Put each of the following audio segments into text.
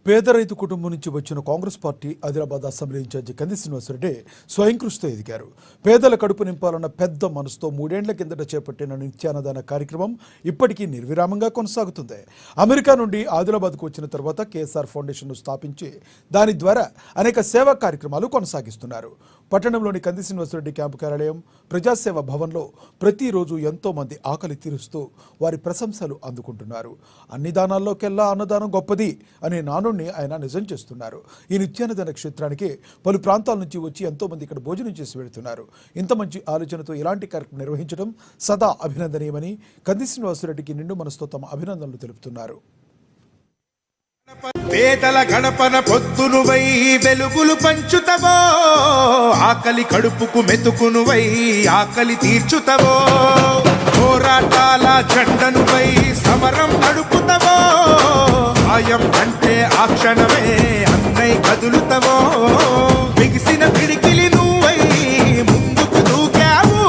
పేద రైతు కుటుంబం నుంచి వచ్చిన కాంగ్రెస్ పార్టీ ఆదిలాబాద్ అసెంబ్లీ ఇన్ఛార్జి కంది శ్రీనివాసరెడ్డి స్వయం కృషితో ఎదిగారు. పేదల కడుపు నింపాలన్న పెద్ద మనసుతో 3 ఏళ్ల కిందట చేపట్టిన నిత్యాన్నదాన కార్యక్రమం ఇప్పటికీ నిర్విరామంగా కొనసాగుతుంది. అమెరికా నుండి ఆదిలాబాద్కు వచ్చిన తర్వాత కేఎస్ఆర్ ఫౌండేషన్ను స్థాపించి దాని ద్వారా అనేక సేవా కార్యక్రమాలు కొనసాగిస్తున్నారు. పట్టణంలోని కంది శ్రీనివాసరెడ్డి క్యాంపు కార్యాలయం ప్రజాసేవ భవన్లో ప్రతిరోజు ఎంతో మంది ఆకలి తీరుస్తూ వారి ప్రశంసలు అందుకుంటున్నారు. అన్ని దానాల్లోకెల్లా అన్నదానం గొప్పది అనే నానుడిని ఆయన నిజం చేస్తున్నారు. ఈ నిత్యాన్నదాన క్షేత్రానికి పలు ప్రాంతాల నుంచి వచ్చి ఎంతో మంది ఇక్కడ భోజనం చేసి వెళుతున్నారు. ఇంత మంచి ఆలోచనతో ఇలాంటి కార్యక్రమం నిర్వహించడం సదా అభినందనీయమని కంది శ్రీనివాసరెడ్డికి నిండు మనసుతో తమ అభినందనలు తెలుపుతున్నారు. పేదల గణపన పొత్తునువై వెలుగులు పంచుతవో, ఆకలి కడుపుకు మెతుకునువై ఆకలి తీర్చుతవో, పోరాటాల జెండనువై సమరం నడుపుతవో, సాయం అంటే ఆ క్షణమే అన్నై కదులుతవో, బిగిసిన పిడికిలి నువ్వై ముందుకు దూకావు,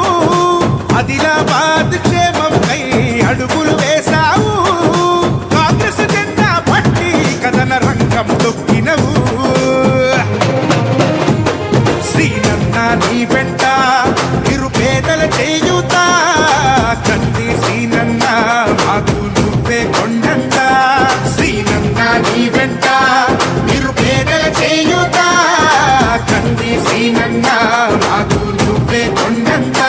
ఆదిలాబాద్ క్షేమంకై అడుగులు వేశావు, కాంగ్రెస్ జెండా పట్టి కథన రంగం తొక్కినవు, శ్రీనన్న నీ వెంట నిరుపేదల చేయుత, కంది శ్రీనన్న మాకు నువ్వే కొండంత, శ్రీనన్న నీ వెంట నిరుపేదల చేయుత, కంది శ్రీనన్న మాకు నువ్వే కొండంత.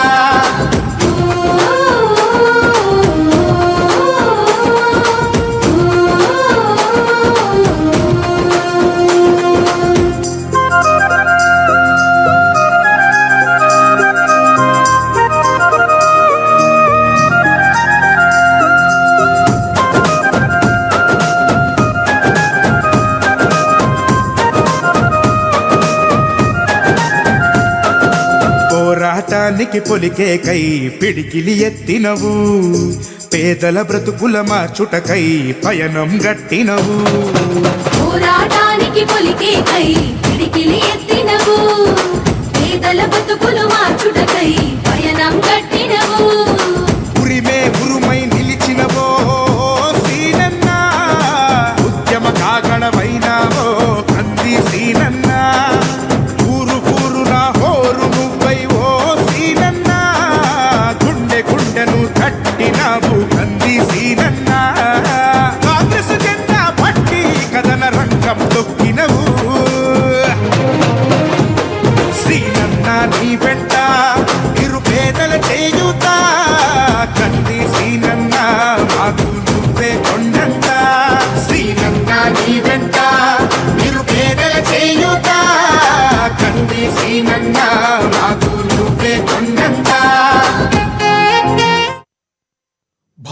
పోరాటానికి పొలికే కై పిడికిలి ఎత్తినవు, పేదల బ్రతుకుల మార్చుటకై పయనం గట్టినవు, పోరాటానికి పొలికే కై పిడికిలి ఎత్తినవు, పేదల బ్రతుకులు మార్చుటకై పయనం గట్టినవు, ఉరిమే ఉరుమై నిలిచినవో శ్రీనన్న, ఉద్యమ కాగణమైనావో కంది శ్రీనన్న, ఊరు ఊరున హోరు నువ్వై ఓ శ్రీనన్న, గుండె గుండెను కట్టినావు కంది శ్రీనన్న, కాంగ్రెస్ జెండా పట్టి కథన రంగం తొక్కినవు, శ్రీనన్న నీ వెంట నిరుపేదల చేయుత, కంది శ్రీనన్న మాకు నువ్వే కొండంత, శ్రీనన్న నీ వెంట నిరుపేదల చేయుత, కంది శ్రీనన్న